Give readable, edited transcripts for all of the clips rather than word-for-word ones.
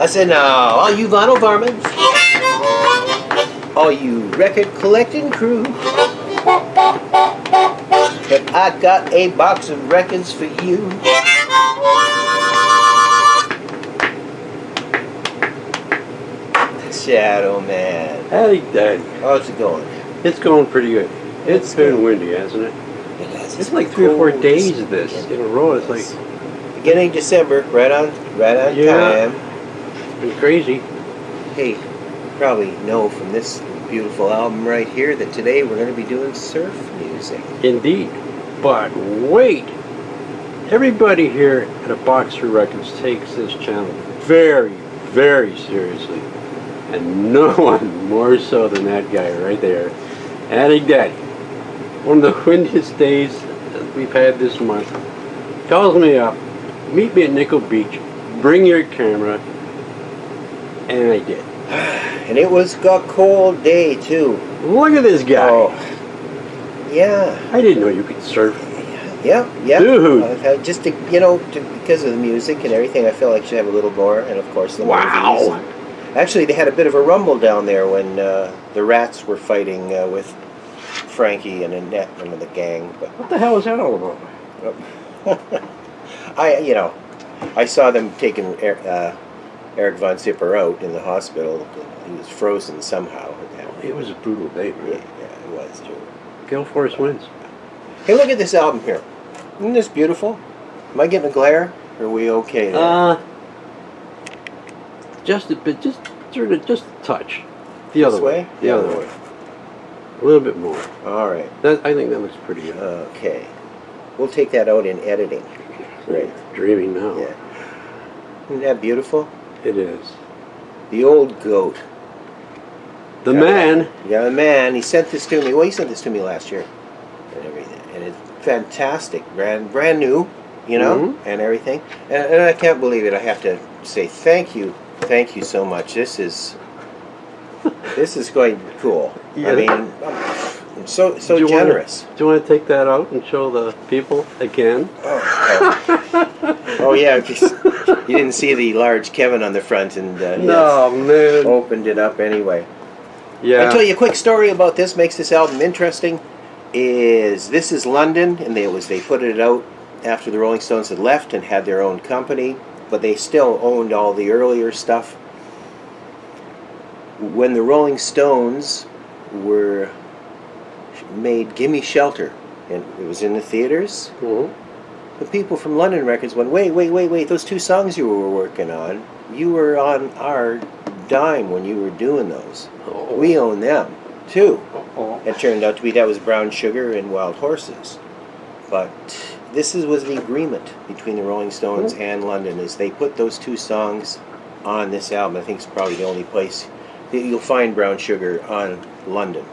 said, now, all you vinyl varmints, all you record collecting crew, but I got a box of records for you. Shadow Man. Howdy, Dad. How's it going? It's going pretty good. It's been windy, hasn't it? It has. It's like 3 or 4 days of this in a row. It's like beginning December, right on time. It's been crazy. Hey, you probably know from this beautiful album right here that today we're going to be doing surf music. Indeed. But wait! Everybody here at a Boxer Records takes this channel very, very seriously. And no one more so than that guy right there, Addy Daddy. One of the windiest days that we've had this month. Calls me up, meet me at Nickel Beach, bring your camera, and I did. And it was a cold day too. Look at this guy. Oh, yeah. I didn't know you could surf. Yeah. Dude. Just to, because of the music and everything, I feel like I should have a little more, and of course the Wow. movies. Actually, they had a bit of a rumble down there when the Rats were fighting with Frankie and Annette and the gang. But What the hell is that all about? I saw them taking Eric Von Zipper out in the hospital. He was frozen somehow. It was a brutal day, man. Yeah, it was too. Gale Force wins. Hey, look at this album here. Isn't this beautiful? Am I getting a glare? Or are we okay there? Just a bit, just a touch. The other way. The other way. A little bit more. All right. I think that looks pretty good. Okay. We'll take that out in editing. Right. Dreaming now. Yeah. Isn't that beautiful? It is. The old goat. The man. Yeah, the man. He sent this to me. Well, he sent this to me last year. And everything. And it's fantastic. Brand new, and everything. And I can't believe it. I have to say thank you. Thank you so much. This is going cool. Yeah. I mean, I'm so generous. Do you want to take that out and show the people again? Oh yeah, 'cause you didn't see the large Kevin on the front, and No, man. opened it up anyway. Yeah. I'll tell you a quick story about this. Makes this album interesting. This is London, and they put it out after the Rolling Stones had left and had their own company, but they still owned all the earlier stuff. When the Rolling Stones were made Gimme Shelter, and it was in the theaters, the people from London Records went, wait, those 2 songs you were working on, you were on our dime when you were doing those. Oh. We own them, too. Oh. It turned out to be that was Brown Sugar and Wild Horses. But this was the agreement between the Rolling Stones and London, is they put those 2 songs on this album. I think it's probably the only place that you'll find Brown Sugar on London.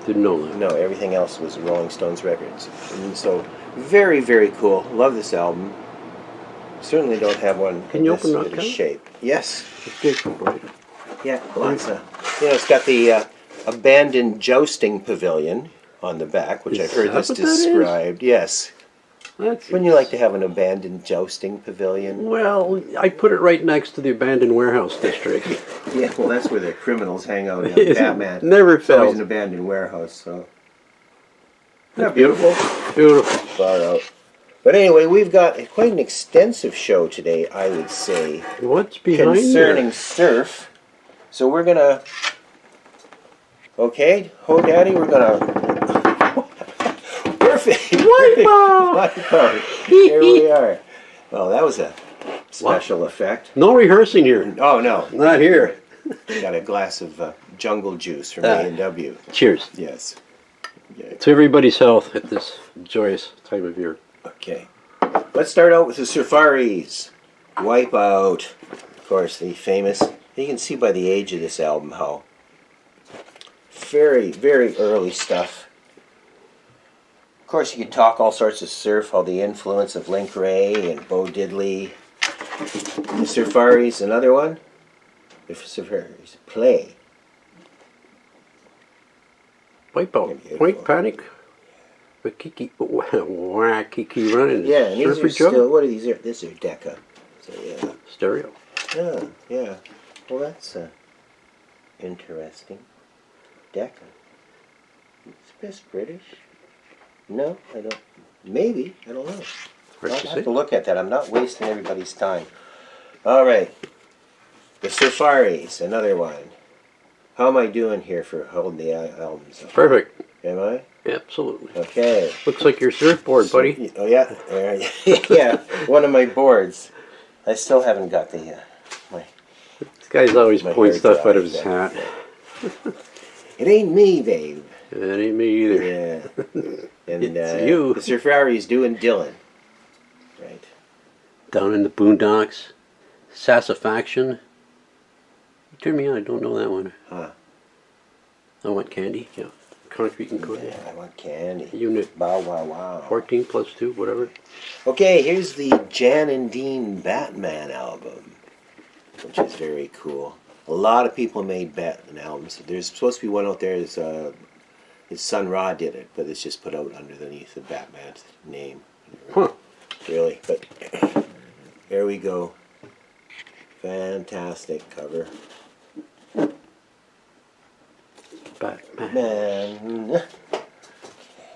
Didn't know that. No, everything else was Rolling Stones records. And so, very, very cool. Love this album. Certainly don't have one Can you in this open that bit of can? shape. Yes. It's good, right? Yeah, lots of. It's got the abandoned jousting pavilion on the back, which I've heard that this what that is? described. Yes. Wouldn't Wouldn't you like to have an abandoned jousting pavilion? Well, I put it right next to the abandoned warehouse district. Yeah, well, that's where the criminals hang out in Batman. Never It's always fails. an abandoned warehouse, so. That's beautiful. Beautiful. Far out. But anyway, we've got quite an extensive show today, I would say, What's behind concerning there? surf. So we're gonna. Okay, Ho Daddy, we're gonna. Perfect. Wipeout. Here we are. Well, that was a special effect. No rehearsing here. Oh no, Not here. got a glass of jungle juice from A&W. Cheers. Yes. Okay. To everybody's health at this joyous time of year. Okay. Let's start out with the Surfaris. Wipeout. Of course, the famous. You can see by the age of this album how very, very early stuff. Of course, you could talk all sorts of surf, how the influence of Link Wray and Bo Diddley. The Surfaris, another one. The Surfaris. Play. Wipeout. Point Panic. Kiki running. Yeah, and these Surfer are still, Joe. what are these? This is Decca. So, yeah. Stereo. Oh, yeah. Well, that's interesting. Decca. It's British? No, I don't. Maybe. I don't know. Hard I'll to have say. to look at that. I'm not wasting everybody's time. All right. The Safaris, another one. How am I doing here for holding the albums up? Perfect. Am I? Absolutely. Okay. Looks like your surfboard, buddy. Oh, yeah. Yeah, one of my boards. I still haven't got the my This guy's always my pulling hair stuff out dried of his yet. hat. It ain't me, babe. That ain't me either. Yeah. And It's you. the Safaris doing Dylan. Right. Down in the boondocks. Satisfaction. You turned me on. I don't know that one. Huh. I want candy. Yeah. Concrete and Cody. Yeah, I want candy. Unit Bow wow wow. 14 plus 2, whatever. Okay, here's the Jan and Dean Batman album, which is very cool. A lot of people made Batman albums. There's supposed to be one out there. His son Rod did it, but it's just put out underneath the Batman's name. Huh. Really, but there we go. Fantastic cover. Batman. Man.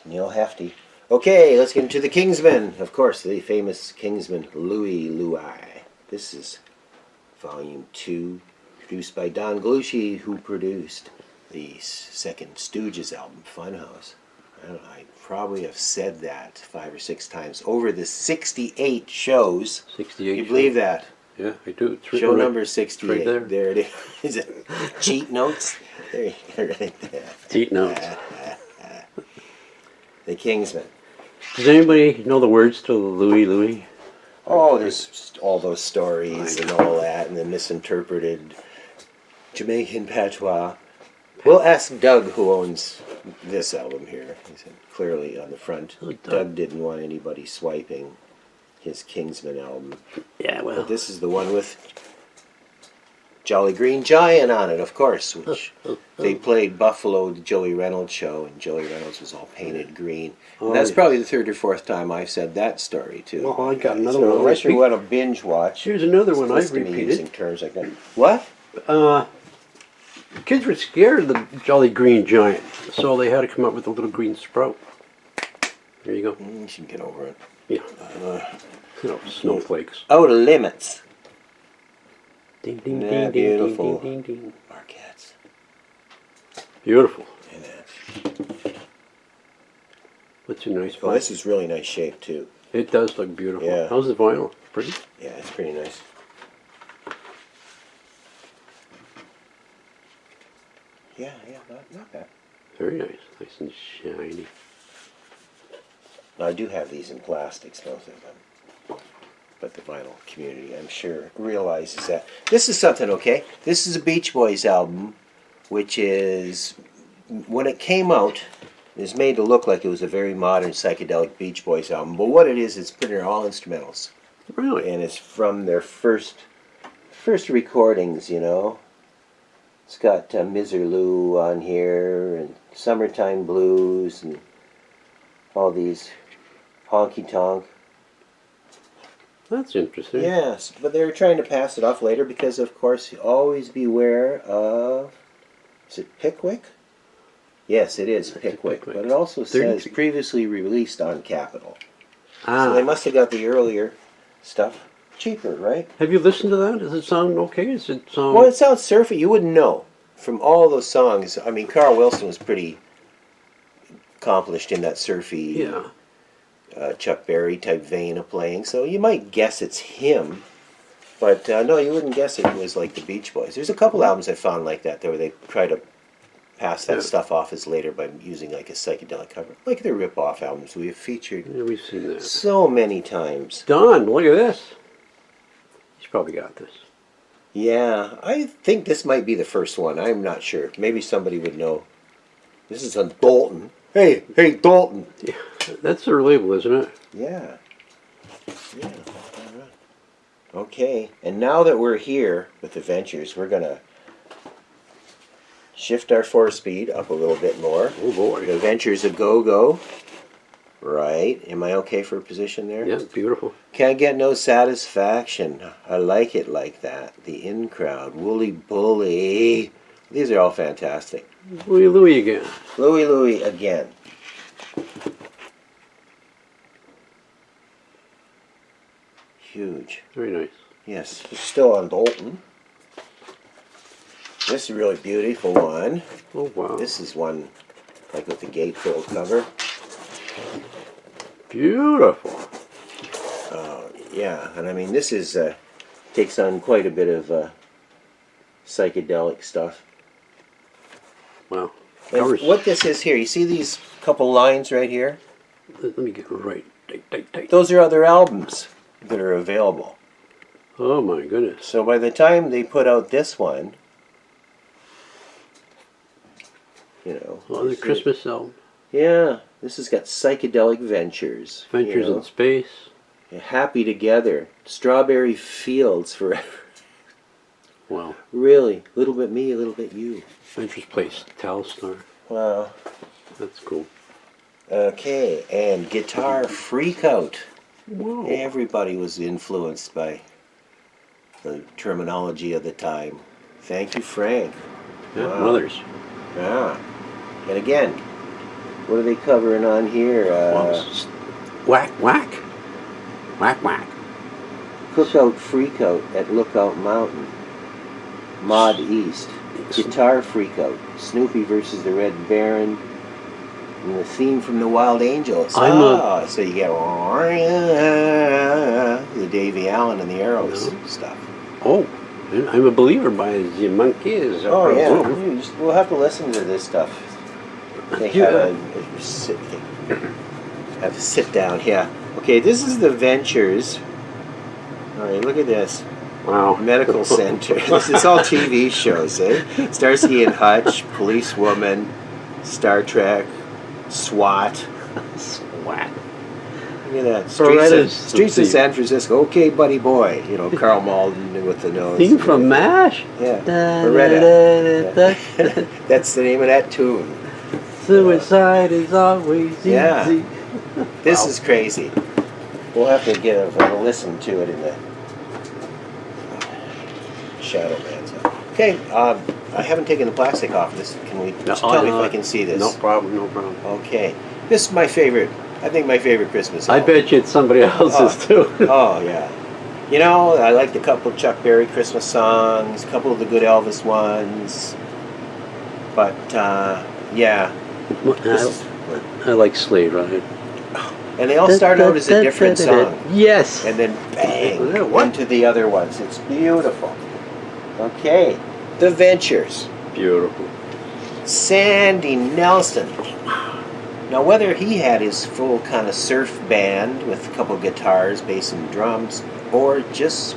Neil Hefti. Okay, let's get into the Kingsmen. Of course, the famous Kingsman, Louie Louie. This is Volume 2, produced by Don Galucci, who produced the second Stooges album, Funhouse. I don't know, I probably have said that 5 or 6 times over the 68 shows. 68. You believe that? Yeah, I do. It's Show right- number 68. right there. It is. Is it cheat notes? There you go, right there. Cheat notes. The Kingsmen. Does anybody know the words to Louie Louie? Oh, there's all those stories and all that, and the misinterpreted Jamaican patois. We'll ask Doug, who owns this album here. He said clearly on the front. Oh, Doug. Doug didn't want anybody swiping his Kingsman album. Yeah, well. But this is the one with Jolly Green Giant on it, of course, which they played Buffalo, the Joey Reynolds show, and Joey Reynolds was all painted green. And that's yes. probably the 3rd or 4th time I've said that story, too. Well, I got another So one. unless you want to binge watch, Here's another one I've listen to me using repeated. terms like that. What? Kids were scared of the Jolly Green Giant, so they had to come up with a little green sprout. There you go. You should get over it. Yeah. Snowflakes. Outer Limits. Ding, ding, Yeah, ding, ding, beautiful. ding, ding, ding. Marquettes. Beautiful. And that. What's a nice Well, box? this is really nice shape, too. It does look beautiful. Yeah. How's the vinyl? Pretty? Yeah, it's pretty nice. Yeah, not bad. Very nice. Nice and shiny. Now, I do have these in plastics, both of them. But the vinyl community, I'm sure, realizes that. This is something, okay? This is a Beach Boys album, which is, when it came out, it was made to look like it was a very modern psychedelic Beach Boys album. But what it is, it's put in all instrumentals. Really? And it's from their first recordings, you know. It's got Miserlou on here, and Summertime Blues, and all these honky tonk. That's interesting. Yes, but they were trying to pass it off later because, of course, you always beware of. Is it Pickwick? Yes, it is Pickwick. Pickwick. But it also says 30. previously released on Capitol. So they Ah. must have got the earlier stuff cheaper, right? Have you listened to that? Does it sound okay? Does it sound... Well, it sounds surfy. You wouldn't know from all those songs. I mean, Carl Wilson was pretty accomplished in that surfy Yeah. Chuck Berry type vein of playing, so you might guess it's him. But no, you wouldn't guess it was like the Beach Boys. There's a couple albums I found like that, where they try to pass that Yeah. stuff off as later by using like a psychedelic cover, like their rip-off albums we have featured Yeah, we've seen that. so many times. Don, look at this. He's probably got this. Yeah, I think this might be the first one. I'm not sure. Maybe somebody would know. This is on Dalton. Hey, Dalton. Yeah. That's their label, isn't it? Yeah. Yeah. All right. Okay, and now that we're here with the Ventures, we're going to shift our 4-speed up a little bit more. Oh boy. The Ventures a Go-Go. Right. Am I okay for a position there? Yeah, beautiful. Can't get no satisfaction. I like it like that. The in crowd. Wooly bully. These are all fantastic. Louie again. Louie again. Huge. Very nice. Yes. It's still on Bolton. This is a really beautiful one. Oh, wow. This is one like with the gatefold cover. Beautiful. Yeah, and I mean this is takes on quite a bit of psychedelic stuff. Wow. And Covers. what this is here, you see these couple lines right here? Let me get it right. Tight. Those are other albums that are available. Oh, my goodness. So by the time they put out this one, you know. Oh, the Christmas album. Yeah, this has got Psychedelic Ventures. Ventures in Space. Happy Together. Strawberry Fields Forever. Wow. Really, a little bit me, a little bit you. Ventures Place. Telstar. Wow. That's cool. Okay, and Guitar Freakout. Whoa. Everybody was influenced by the terminology of the time. Thank you, Frank. Yeah, Wow. and others. Yeah. And again, what are they covering on here? Whack. Cookout Freakout at Lookout Mountain. Mod East. Guitar Freakout. Snoopy versus the Red Baron. And the theme from the Wild Angels. So you get the Davy Allen and the Arrows stuff. Oh, and I'm a believer by the Monkeys. Oh yeah, we'll have to listen to this stuff. They have to sit down. Yeah. Okay, this is the Ventures. All right, look at this. Wow. Medical Center. This is all TV shows, eh? Starsky and Hutch, Policewoman, Star Trek, SWAT. SWAT. Look at that. Streets of San Francisco. Okay, buddy boy. You know, Carl Malden with the nose. Theme from MASH? Yeah. Beretta. That's the name of that tune. Suicide is always easy. Yeah. This is crazy. We'll have to get a listen to it in the Shadow Bands. Okay, I haven't taken the plastic off this. Can we just tell me if I can see this? No problem. Okay. This is my favorite. I think my favorite Christmas album. I bet you it's somebody else's too. Oh, yeah. You know, I liked a couple of Chuck Berry Christmas songs, a couple of the good Elvis ones. But, yeah. I like Sleigh Ride. And they all start out as a different song. Yes. And then bang into the other ones. It's beautiful. Okay. The Ventures. Beautiful. Sandy Nelson. Now, whether he had his full kind of surf band with a couple guitars, bass, and drums, or just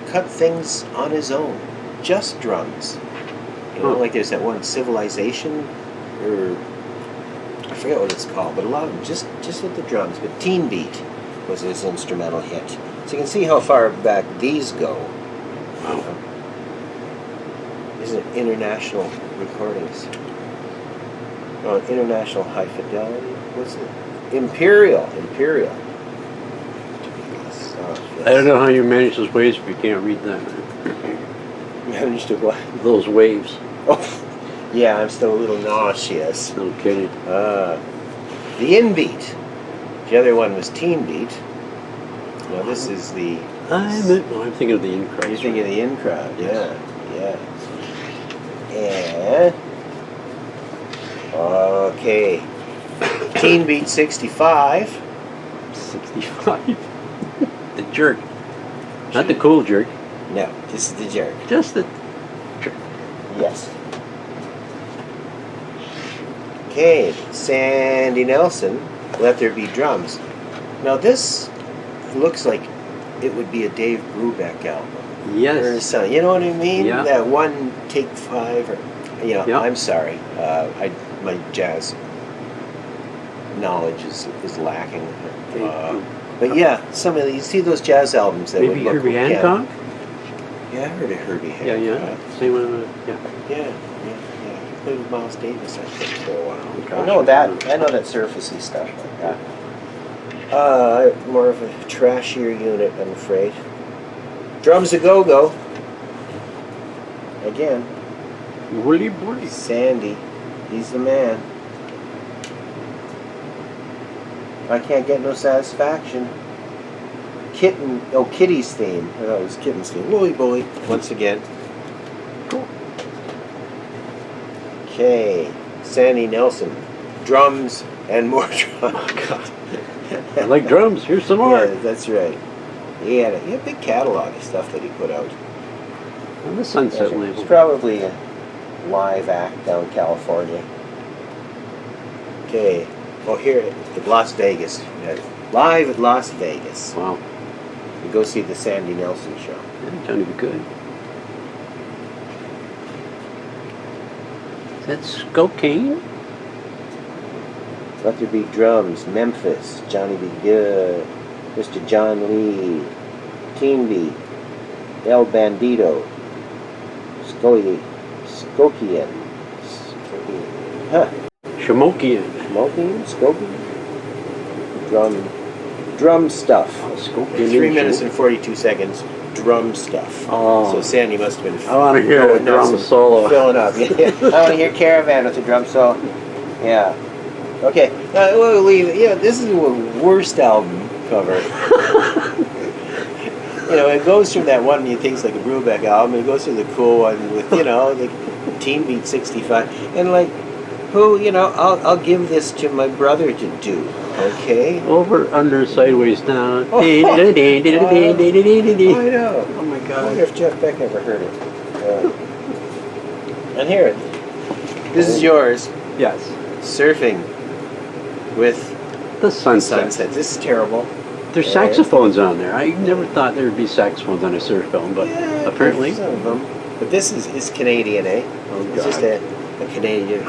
cut things on his own, just drums. You know, like there's that one Civilization, or I forget what it's called, but a lot of them just with the drums. But Teen Beat was his instrumental hit. So you can see how far back these go. Wow. These are international recordings. Oh, International High Fidelity. What's it? Imperial. Yes. I don't know how you manage those waves if you can't read that. Managed to what? Those waves. Oh, yeah, I'm still a little nauseous. No kidding. The Inbeat. The other one was Teen Beat. Now this is the... I'm thinking of the In Crowd. You're thinking of the In Crowd, yeah. And... Okay. Teen Beat 65. 65. The Jerk. Not the Cool Jerk. No, this is the Jerk. Just the Jerk. Yes. Okay, Sandy Nelson, Let There Be Drums. Now this looks like it would be a Dave Brubeck album. Yes. Or something. You know what I mean? Yeah. That one take five, or Yeah. I'm sorry, my jazz knowledge is lacking. But yeah, some of these, you see those jazz albums that Maybe would look Herbie Hancock? Yeah, I heard of Herbie Hancock. Yeah. Same one. Yeah. Yeah. He played with Miles Davis, I think, for a while. Gosh, I know that surfacey stuff like that. More of a trashier unit, I'm afraid. Drums a go-go. Again, Woolly boy. Sandy. He's the man. I can't get no satisfaction. Kitty's theme. I thought it was Kitten's theme. Woolly Bully, once again. Cool. Okay, Sandy Nelson. Drums and more drums. Oh, God. I like drums. Here's some more. Yeah, that's right. He had a big catalog of stuff that he put out. On the Sunset It's label. probably a live act down California. Okay. Oh, here at Las Vegas. Live at Las Vegas. Wow. You go see the Sandy Nelson show. Yeah, Johnny be good. That's cocaine? Let There Be Drums, Memphis, Johnny Be Good, Mr. John Lee, Teen Beat, El Bandito, Skokian, huh? Shamokian. Skokian? Drum stuff. Skokian. 3 minutes and 42 seconds. Drum stuff. Oh. So Sandy must have been. I want to hear a going nuts drum and solo. Filling up. Yeah. I want to hear Caravan with the drum solo. Yeah. Okay. We'll leave. Yeah, this is a worst album cover. It goes from that one you think's like a Brubeck album. It goes to the cool one with the Teen Beat 65, and I'll give this to my brother to do. Okay. Over, under, sideways, down. I know. Oh my I wonder God. if Jeff Beck ever heard it. And here, this is yours. Yes. Surfing with The Sunset. Sunset. This is terrible. There's saxophones on there. I never thought there would be saxophones on a surf film, but Yeah, apparently. some of them. But this is Canadian, eh? Oh, It's just God. a Canadian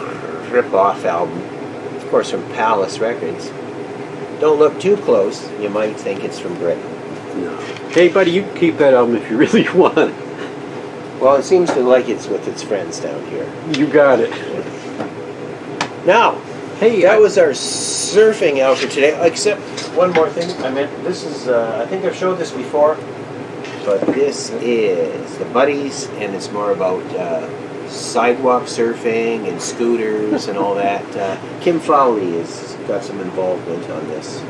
rip-off album. Of course, from Palace Records. Don't look too close. You might think it's from Britain. No. Hey, buddy, you can keep that album if you really want. Well, it seems to like it's with its friends down here. You got it. Now, Hey, that was our surfing outfit today. Except one more thing. This is, I think I've showed this before, but this is the Buddies, and it's more about sidewalk surfing and scooters and all that. Kim Fowley has got some involvement on this.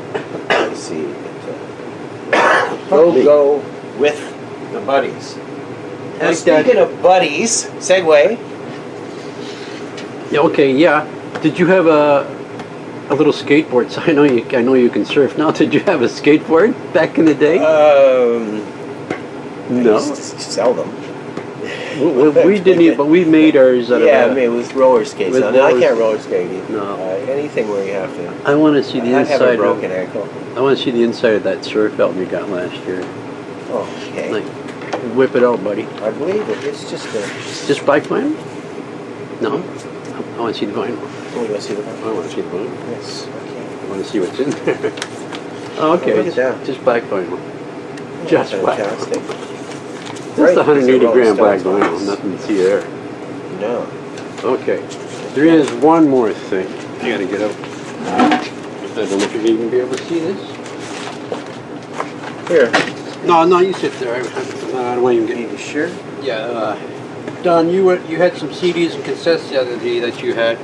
Let's see. Go with the Buddies. Now, Like that. speaking of Buddies, segue. Yeah, okay, yeah. Did you have a little skateboard? So I know you can surf now. Did you have a skateboard back in the day? I No. used to sell them. We didn't, but we made ours out Yeah, of. with roller skates with on it. I roller- can't roller skate either. No. Anything where you have to. I want to see the I have a inside. broken ankle. I want to see the inside of that surf album you got last year. Oh, okay. Like, whip it out, buddy. I believe it. It's just a. Just bike vinyl? No. I want to see the vinyl. Oh, you want to see the one? I want to see the vinyl. Yes. Okay. I want to see what's in there. Oh, okay. look at that. Just black vinyl. Just black. Fantastic. That's the Right, it's a 180 Rolling gram black Stones vinyl. box. Nothing to see there. No. Okay. There is one more thing. You gotta get out. I don't know if you're even be able to see this. Here. No, you sit there. I don't want you to Are get. you sure? Yeah. Don, you had some CDs and cassettes the other day that you had,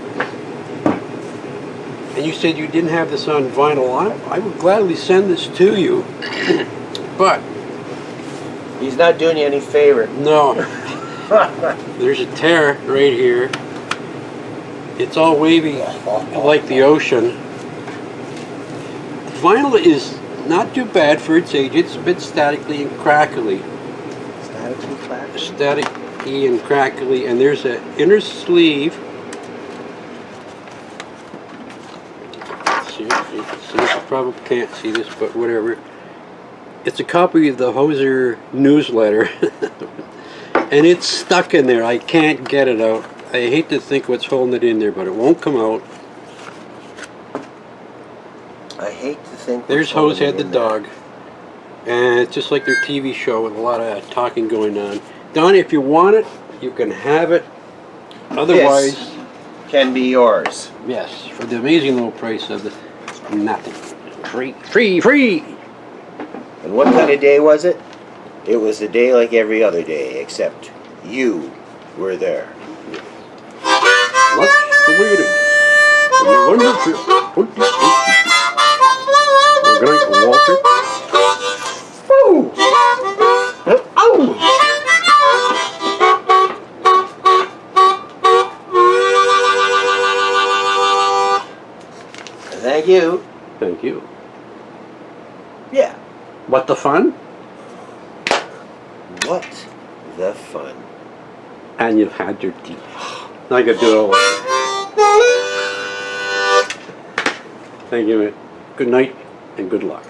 and you said you didn't have this on vinyl. I would gladly send this to you, but He's not doing you any favor. no. There's a tear right here. It's all wavy like the ocean. Vinyl is not too bad for its age. It's a bit statically and crackly. Statically flat. Staticky and crackly, and there's an inner sleeve. See, you probably can't see this, but whatever. It's a copy of the Hoser newsletter, and it's stuck in there. I can't get it out. I hate to think what's holding it in there, but it won't come out. I hate to think. There's what's Hosehead the in there. dog, and it's just like their TV show with a lot of talking going on. Don, if you want it, you can have it. Otherwise, This can be yours. yes, for the amazing low price of nothing. Free, free, free! And what kind of day was it? It was a day like every other day, except you were there. Much awaited. On the wonderful 2018. Good night, Walter. Woo! Oh! Thank you. Thank you. Yeah. What the fun? What the fun. And you've had your tea. Now I could do it all over. Thank you, man. Good night and good luck.